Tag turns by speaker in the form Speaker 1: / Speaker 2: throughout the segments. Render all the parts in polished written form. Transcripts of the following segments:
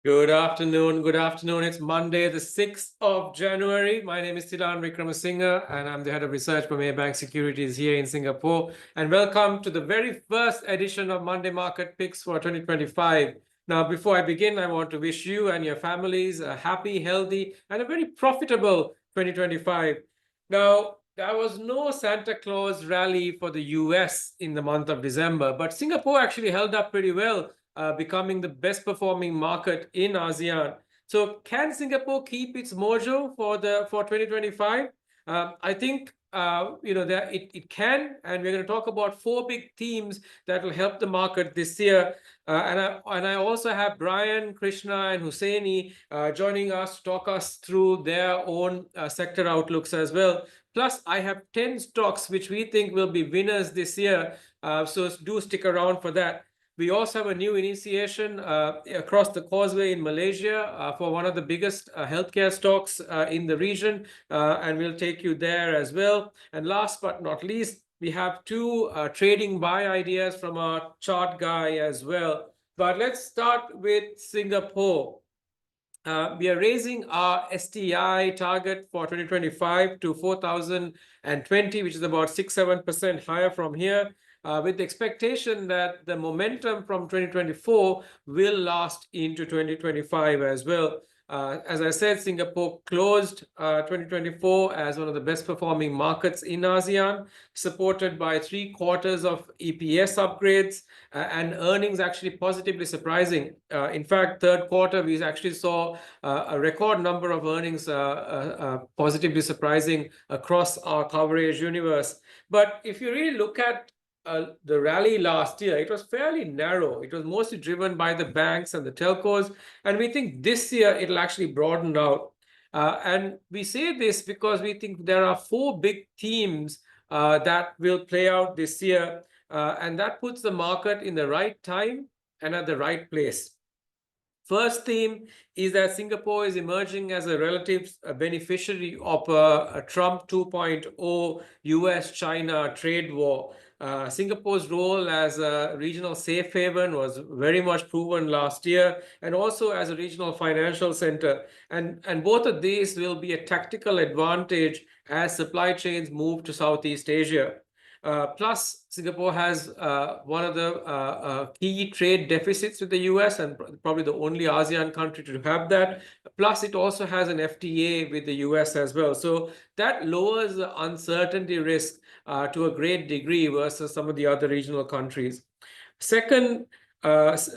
Speaker 1: Good afternoon. Good afternoon. It's Monday, the 6th of January. My name is Tilan Vikramasinghe, and I'm the head of research for Maybank Securities here in Singapore. And welcome to the very first edition of Monday Market Picks for 2025. Now, before I begin, I want to wish you and your families a happy, healthy, and a very profitable 2025. Now, there was no Santa Claus rally for the US in the month of December, but Singapore actually held up pretty well, becoming the best performing market in ASEAN. So can Singapore keep its mojo for 2025? I think that it can, and we're going to talk about four big themes that will help the market this year. And I also have Brian, Krishna, and Husseini joining us to talk us through their own sector outlooks as well. Plus, I have 10 stocks which we think will be winners this year. So do stick around for that. We also have a new initiation across the causeway in Malaysia for one of the biggest healthcare stocks in the region, and we'll take you there as well. And last but not least, we have two trading buy ideas from our chart guy as well. But let's start with Singapore. We are raising our STI target for 2025 to 4,020, which is about 6-7% higher from here, with the expectation that the momentum from 2024 will last into 2025 as well. As I said, Singapore closed 2024 as one of the best performing markets in ASEAN, supported by 3/4 of EPS upgrades and earnings actually positively surprising. In fact, third quarter, we actually saw a record number of earnings positively surprising across our coverage universe. But if you really look at the rally last year, it was fairly narrow. It was mostly driven by the banks and the telcos. And we think this year it'll actually broaden out. And we say this because we think there are four big themes that will play out this year. And that puts the market in the right time and at the right place. First theme is that Singapore is emerging as a relative beneficiary of a Trump 2.0 US-China trade war. Singapore's role as a regional safe haven was very much proven last year, and also as a regional financial center. And both of these will be a tactical advantage as supply chains move to Southeast Asia. Plus, Singapore has one of the key trade deficits with the US, and probably the only ASEAN country to have that. Plus, it also has an FTA with the US as well. So that lowers the uncertainty risk to a great degree versus some of the other regional countries. Second,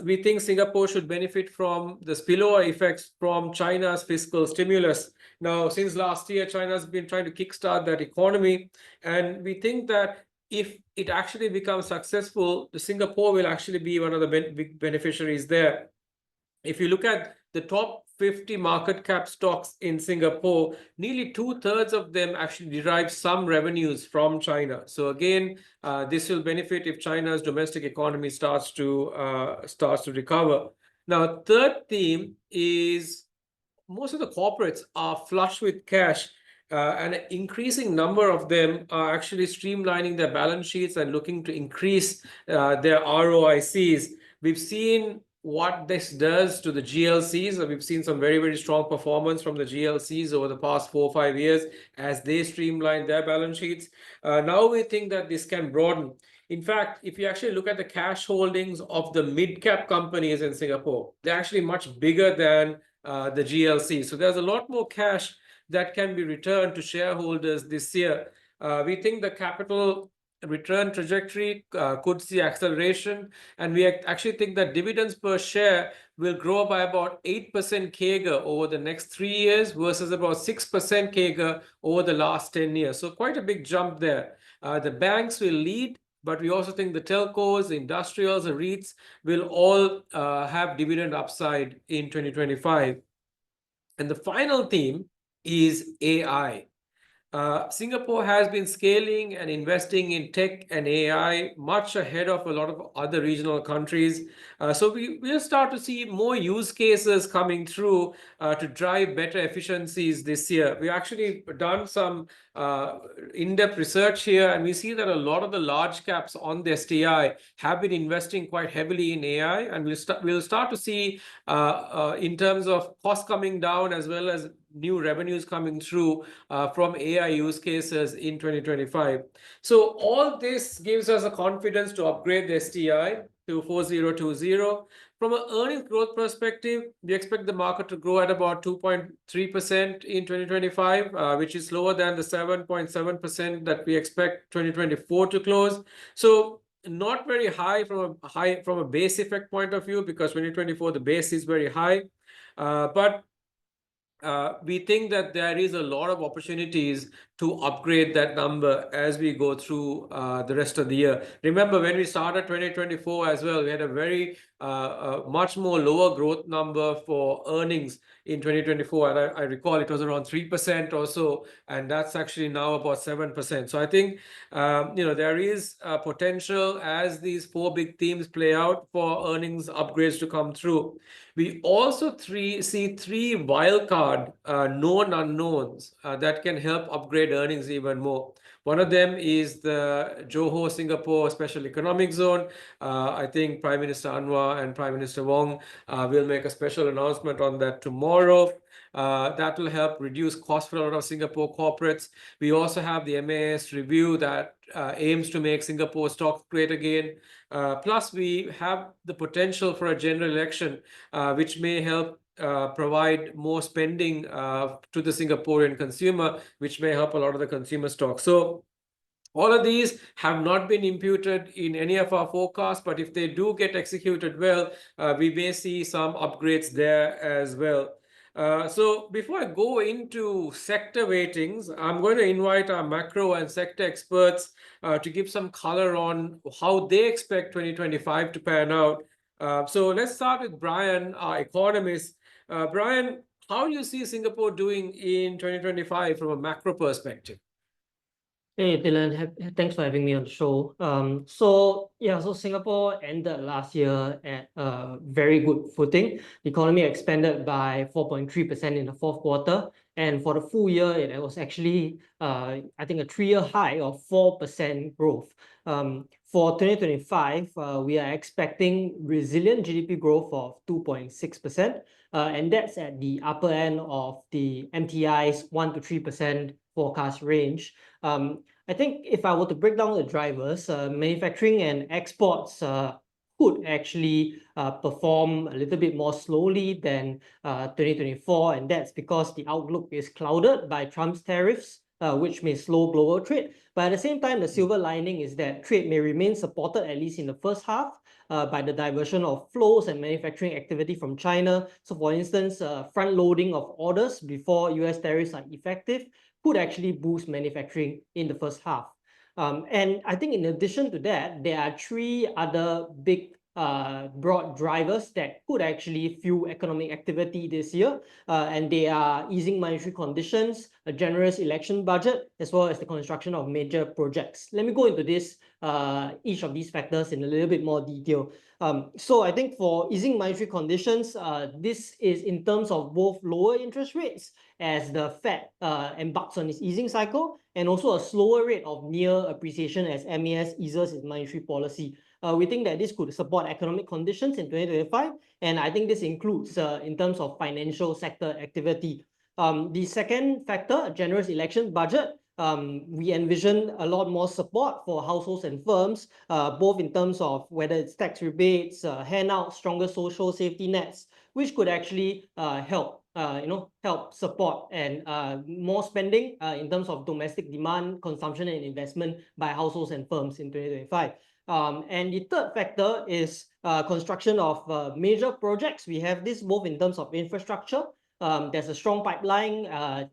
Speaker 1: we think Singapore should benefit from the spillover effects from China's fiscal stimulus. Now, since last year, China's been trying to kickstart that economy, and we think that if it actually becomes successful, Singapore will actually be one of the big beneficiaries there. If you look at the top 50 market cap stocks in Singapore, nearly 2/3 of them actually derive some revenues from China. So again, this will benefit if China's domestic economy starts to recover. Now, third theme is most of the corporates are flush with cash. And an increasing number of them are actually streamlining their balance sheets and looking to increase their ROICs. We've seen what this does to the GLCs. We've seen some very, very strong performance from the GLCs over the past 4 or 5 years as they streamline their balance sheets. Now we think that this can broaden. In fact, if you actually look at the cash holdings of the mid-cap companies in Singapore, they're actually much bigger than the GLC. So there's a lot more cash that can be returned to shareholders this year. We think the capital return trajectory could see acceleration, and we actually think that dividends per share will grow by about 8% CAGR over the next 3 years versus about 6% CAGR over the last 10 years. So quite a big jump there. The banks will lead, but we also think the telcos, the industrials, the REITs will all have dividend upside in 2025. And the final theme is AI. Singapore has been scaling and investing in tech and AI much ahead of a lot of other regional countries. So we'll start to see more use cases coming through to drive better efficiencies this year. We've actually done some in-depth research here, and we see that a lot of the large caps on the STI have been investing quite heavily in AI, and we'll start to see in terms of cost coming down as well as new revenues coming through from AI use cases in 2025. So all this gives us a confidence to upgrade the STI to 4020. From an earnings growth perspective, we expect the market to grow at about 2.3% in 2025, which is lower than the 7.7% that we expect 2024 to close. So not very high from a base effect point of view, because 2024 the base is very high, but we think that there is a lot of opportunities to upgrade that number as we go through the rest of the year. Remember, when we started 2024 as well, we had a very much more lower growth number for earnings in 2024, and I recall it was around 3% or so, and that's actually now about 7%. So I think there is potential as these four big themes play out for earnings upgrades to come through. We also see three wildcard known unknowns that can help upgrade earnings even more. One of them is the Johor Singapore Special Economic Zone. I think Prime Minister Anwar and Prime Minister Wong will make a special announcement on that tomorrow. That will help reduce costs for a lot of Singapore corporates. We also have the MAS review that aims to make Singapore stocks great again. Plus, we have the potential for a general election, which may help provide more spending to the Singaporean consumer, which may help a lot of the consumer stocks. So all of these have not been imputed in any of our forecasts, but if they do get executed well, we may see some upgrades there as well. So before I go into sector weightings, I'm going to invite our macro and sector experts to give some color on how they expect 2025 to pan out. So let's start with Brian, our economist. Brian, how do you see Singapore doing in 2025 from a macro perspective?
Speaker 2: Hey, Dylan, thanks for having me on the show. So Singapore ended last year at a very good footing. The economy expanded by 4.3% in the fourth quarter, and for the full year, it was actually, I think, a 3-year high of 4% growth. For 2025, we are expecting resilient GDP growth of 2.6%, and that's at the upper end of the MTI's 1 to 3% forecast range. I think if I were to break down the drivers, manufacturing and exports could actually perform a little bit more slowly than 2024, and that's because the outlook is clouded by Trump's tariffs, which may slow global trade. But at the same time, the silver lining is that trade may remain supported, at least in the first half, by the diversion of flows and manufacturing activity from China. So for instance, front-loading of orders before US tariffs are effective could actually boost manufacturing in the first half. And I think in addition to that, there are three other big broad drivers that could actually fuel economic activity this year, and they are easing monetary conditions, a generous election budget, as well as the construction of major projects. Let me go into this each of these factors in a little bit more detail. So I think for easing monetary conditions, this is in terms of both lower interest rates as the Fed embarks on its easing cycle, and also a slower rate of near appreciation as MAS eases its monetary policy. We think that this could support economic conditions in 2025, and I think this includes in terms of financial sector activity. The second factor, a generous election budget, we envision a lot more support for households and firms, both in terms of whether it's tax rebates, handouts, stronger social safety nets, which could actually help support and more spending in terms of domestic demand, consumption, and investment by households and firms in 2025. And the third factor is construction of major projects. We have this both in terms of infrastructure. There's a strong pipeline.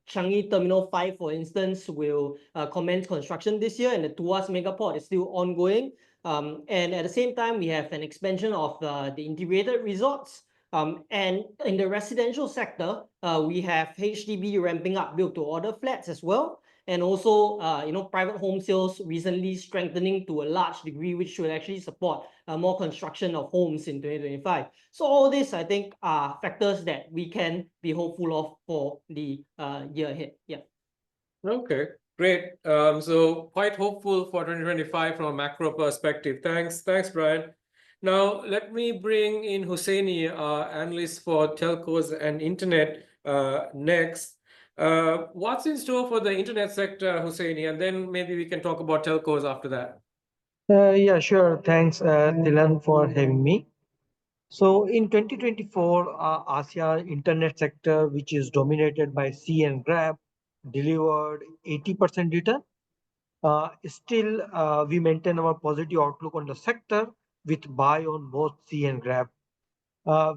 Speaker 2: Changi Terminal 5, for instance, will commence construction this year, and the Tuas Megaport is still ongoing. And at the same time, we have an expansion of the integrated resorts. And in the residential sector, we have HDB ramping up build-to-order flats as well. and also private home sales recently strengthening to a large degree, which should actually support more construction of homes in 2025. So all this, I think, are factors that we can be hopeful of for the year ahead. Yeah.
Speaker 1: Okay, great. So quite hopeful for 2025 from a macro perspective. Thanks, Brian. Now let me bring in Hussaini, our analyst for telcos and internet, next. What's in store for the internet sector, Hussaini, and then maybe we can talk about telcos after that.
Speaker 3: Yeah, sure. Thanks, Dylan, for having me. So in 2024, ASEAN internet sector, which is dominated by C and Grab, delivered 80% return. Still, we maintain our positive outlook on the sector with buy on both C and Grab.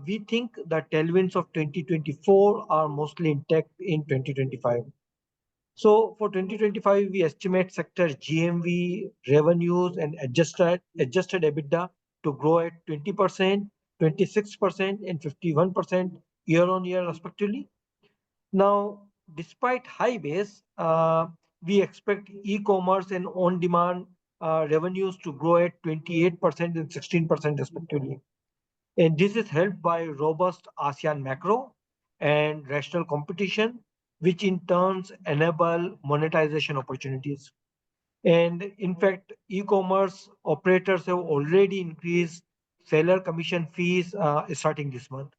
Speaker 3: We think the tailwinds of 2024 are mostly intact in 2025. So for 2025, we estimate sector GMV revenues and adjusted EBITDA to grow at 20%, 26%, and 51% year on year respectively. Now, despite high base, we expect e-commerce and on-demand revenues to grow at 28% and 16% respectively. And this is helped by robust ASEAN macro and rational competition, which in turns enable monetization opportunities. And in fact, e-commerce operators have already increased seller commission fees starting this month.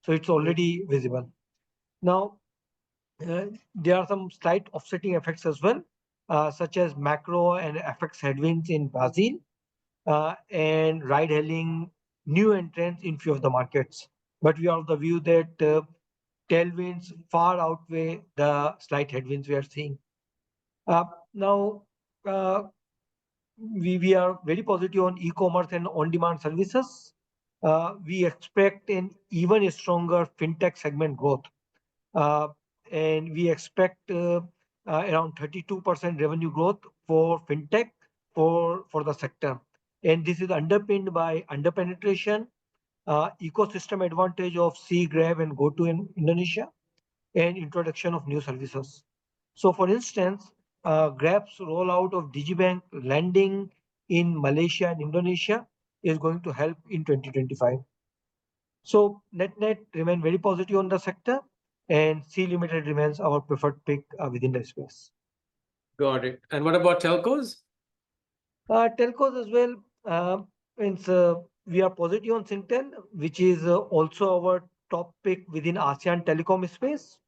Speaker 3: So it's already visible. Now, there are some slight offsetting effects as well, such as macro and FX headwinds in Brazil and ride hailing new entrants in few of the markets. But we are of the view that tailwinds far outweigh the slight headwinds we are seeing. Now, uh, we are very positive on e-commerce and on-demand services. We expect an even stronger fintech segment growth. Uh, and we expect around 32% revenue growth for fintech for the sector. And this is underpinned by underpenetration, ecosystem advantage of C, Grab, and GoTo in Indonesia, and introduction of new services. So, for instance, Grab's rollout of Digibank lending in Malaysia and Indonesia is going to help in 2025. So net remain very positive on the sector, and C Limited remains our preferred pick within the space.
Speaker 1: Got it. And what about telcos?
Speaker 3: Telcos as well. Means we are positive on Singtel, which is also our top pick within ASEAN telecom space.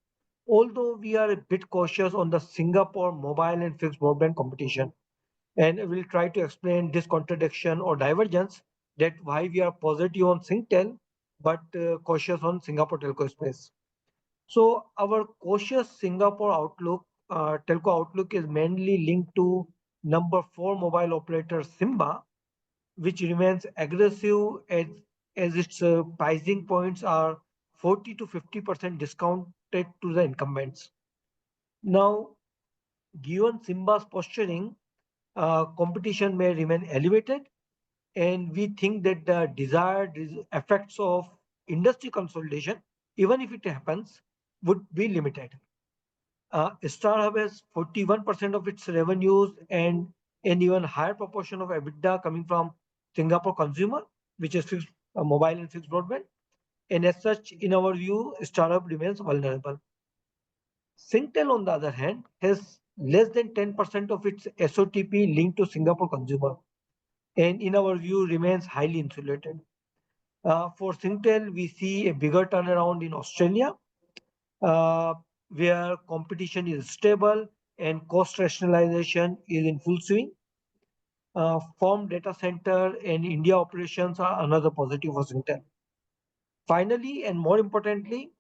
Speaker 3: Although we are a bit cautious on the Singapore mobile and fixed broadband competition, and we'll try to explain this contradiction or divergence, that why we are positive on Singtel but cautious on Singapore telco space. So our cautious Singapore outlook, telco outlook, is mainly linked to number four mobile operator Simba, which remains aggressive as its pricing points are 40 to 50% discounted to the incumbents. Now, given Simba's posturing, competition may remain elevated, and we think that the desired effects of industry consolidation, even if it happens, would be limited. StarHub has 41% of its revenues and an even higher proportion of EBITDA coming from Singapore consumer, which is fixed, mobile and fixed broadband. And as such, in our view, StarHub remains vulnerable. Singtel, on the other hand, has less than 10% of its SOTP linked to Singapore consumer, and in our view, remains highly insulated. For Singtel, we see a bigger turnaround in Australia, uh, where competition is stable and cost rationalization is in full swing. Firm data center and India operations are another positive for Singtel. Finally, and more importantly,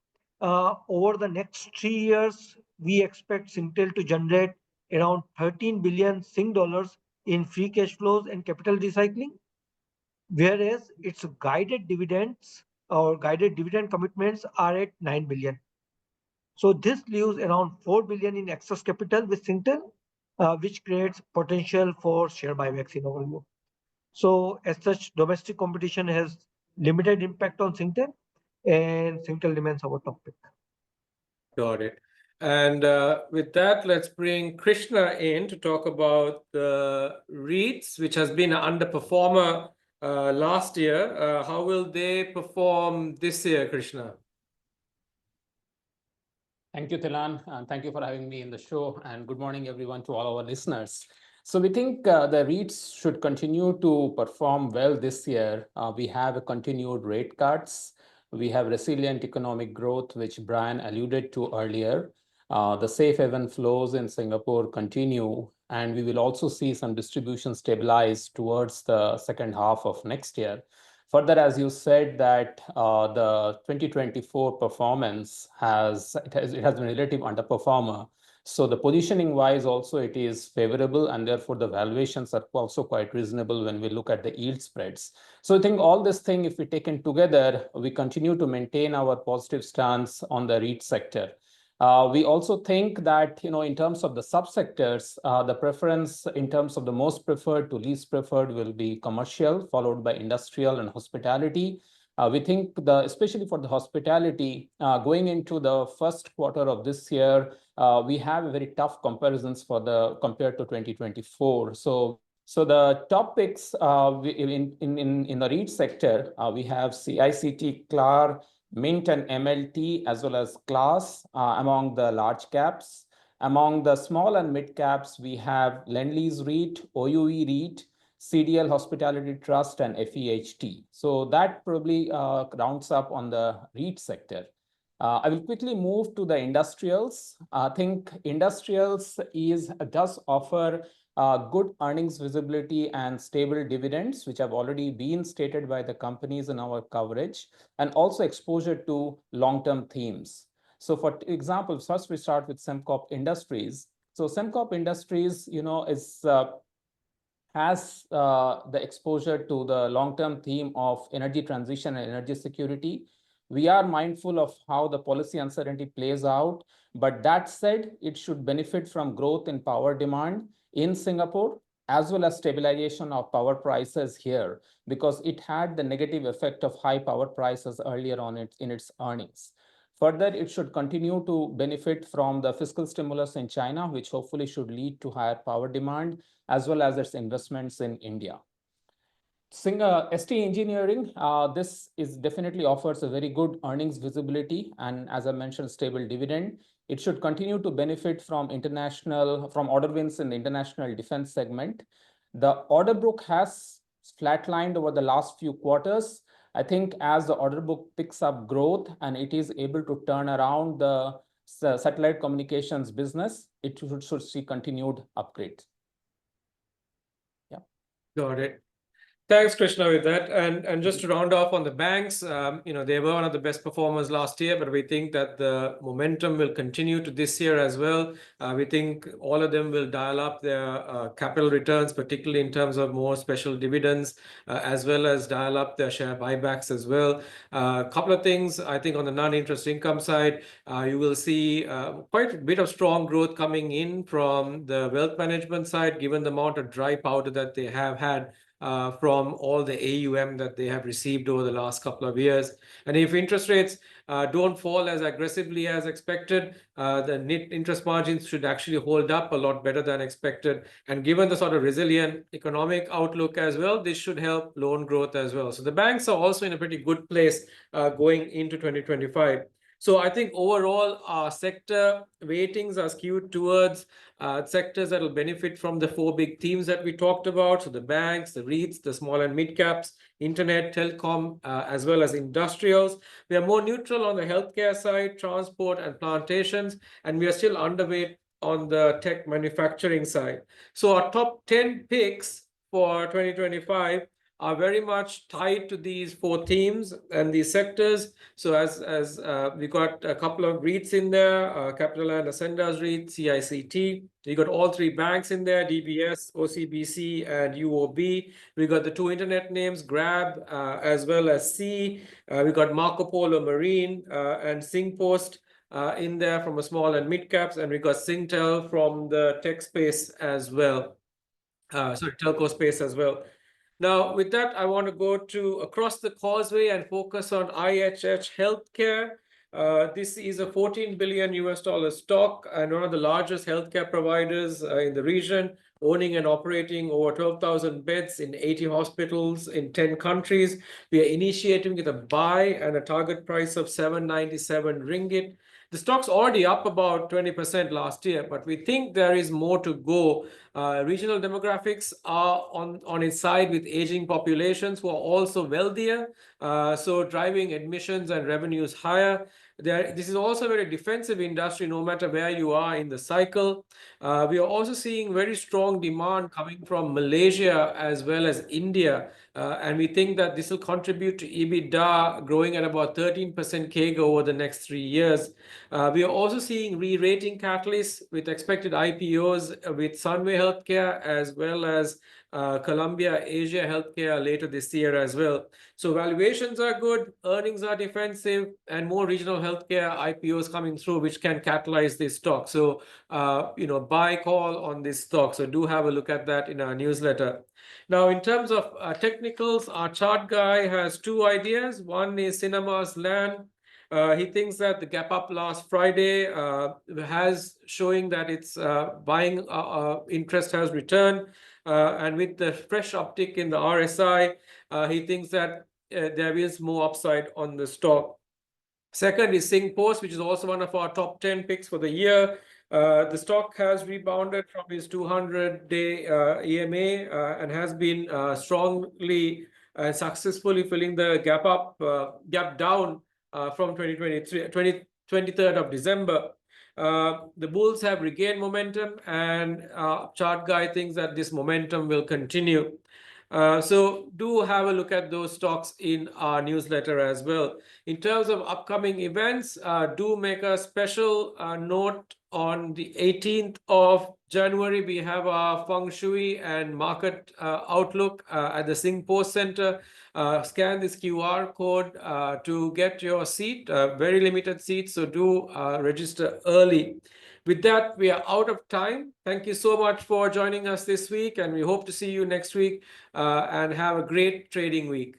Speaker 3: over the next 3 years, we expect Singtel to generate around 13 billion Sing dollars in free cash flows and capital recycling, whereas its guided dividends or guided dividend commitments are at 9 billion. So this leaves around 4 billion in excess capital with Singtel, which creates potential for share buybacks in our view. So as such, domestic competition has limited impact on Singtel, and Singtel remains our top pick.
Speaker 1: Got it. And with that, let's bring Krishna in to talk about the REITs, which has been an underperformer last year. How will they perform this year, Krishna?
Speaker 4: Thank you, Tilan, and thank you for having me in the show. And good morning, everyone, to all our listeners. So we think the REITs should continue to perform well this year. We have a continued rate cuts. We have resilient economic growth, which Brian alluded to earlier. The safe haven flows in Singapore continue, and we will also see some distribution stabilize towards the second half of next year. Further, as you said, that the 2024 performance has been a relative underperformer. So the positioning wise also it is favorable, and therefore the valuations are also quite reasonable when we look at the yield spreads. So I think all this thing, if we taken together, we continue to maintain our positive stance on the REIT sector. We also think that, in terms of the subsectors, the preference in terms of the most preferred to least preferred will be commercial, followed by industrial and hospitality. We think especially for the hospitality, going into the first quarter of this year, we have a very tough comparisons compared to 2024. So the top picks in the REIT sector, we have CICT, CLAR, Mint and MLT, as well as Class among the large caps. Among the small and mid caps, we have Lendlease REIT, OUE REIT, CDL Hospitality Trust, and FEHT. So that probably rounds up on the REIT sector. I will quickly move to the industrials. I think industrials does offer good earnings visibility and stable dividends, which have already been stated by the companies in our coverage, and also exposure to long-term themes. So for example, first we start with Sembcorp Industries. So Sembcorp Industries, has the exposure to the long-term theme of energy transition and energy security. We are mindful of how the policy uncertainty plays out, but that said, it should benefit from growth in power demand in Singapore, as well as stabilization of power prices here, because it had the negative effect of high power prices earlier on in its earnings. Further, it should continue to benefit from the fiscal stimulus in China, which hopefully should lead to higher power demand, as well as its investments in India. ST Engineering, this definitely offers a very good earnings visibility, and as I mentioned, stable dividend. It should continue to benefit from order wins in the international defense segment. The order book has flatlined over the last few quarters. I think as the order book picks up growth and it is able to turn around the satellite communications business, it should see continued upgrades. Yeah.
Speaker 1: Got it. Thanks, Krishna, with that. And just to round off on the banks, they were one of the best performers last year, but we think that the momentum will continue to this year as well. We think all of them will dial up their capital returns, particularly in terms of more special dividends, as well as dial up their share buybacks as well. A couple of things, I think on the non-interest income side, you will see quite a bit of strong growth coming in from the wealth management side, given the amount of dry powder that they have had from all the AUM that they have received over the last couple of years. And if interest rates don't fall as aggressively as expected, the net interest margins should actually hold up a lot better than expected. And given the sort of resilient economic outlook as well, this should help loan growth as well. So the banks are also in a pretty good place going into 2025. So I think overall, our sector weightings are skewed towards sectors that will benefit from the four big themes that we talked about. So the banks, the REITs, the small and mid caps, internet, telecom, as well as industrials. We are more neutral on the healthcare side, transport and plantations, and we are still underweight on the tech manufacturing side. So our top 10 picks for 2025 are very much tied to these four themes and these sectors. So as we got a couple of REITs in there, CapitaLand Ascendas REIT, CICT. We got all three banks in there, DBS, OCBC, and UOB. We got the two internet names, Grab, as well as C. We got Marco Polo Marine and SingPost in there from a small and mid caps, and we got Singtel from the tech space as well. Telco space as well. Now, with that, I want to go to across the causeway and focus on IHH Healthcare. This is a 14 billion US dollar stock and one of the largest healthcare providers in the region, owning and operating over 12,000 beds in 80 hospitals in 10 countries. We are initiating with a buy and a target price of 797 ringgit. The stock's already up about 20% last year, but we think there is more to go. Regional demographics are on its side with aging populations who are also wealthier, so driving admissions and revenues higher. This is also a very defensive industry, no matter where you are in the cycle. We are also seeing very strong demand coming from Malaysia as well as India. And we think that this will contribute to EBITDA growing at about 13% CAGR over the next 3 years. We are also seeing re-rating catalysts with expected IPOs with Sunway Healthcare as well as Columbia Asia Healthcare later this year as well. So valuations are good, earnings are defensive, and more regional healthcare IPOs coming through, which can catalyze this stock. So, buy call on this stock. So do have a look at that in our newsletter. Now, in terms of technicals, our chart guy has two ideas. One is SINARMAS land. He thinks that the gap up last Friday has showing that its buying interest has returned. And with the fresh uptick in the RSI, he thinks that there is more upside on the stock. Second is SingPost, which is also one of our top 10 picks for the year. The stock has rebounded from its 200-day EMA and has been strongly and successfully filling the gap down from 23rd of December. The bulls have regained momentum, and chart guy thinks that this momentum will continue. So do have a look at those stocks in our newsletter as well. In terms of upcoming events, do make a special note on the 18th of January. We have our Feng Shui and Market Outlook at the SingPost Center. Scan this QR code to get your seat, very limited seats, so do register early. With that, we are out of time. Thank you so much for joining us this week, and we hope to see you next week and have a great trading week.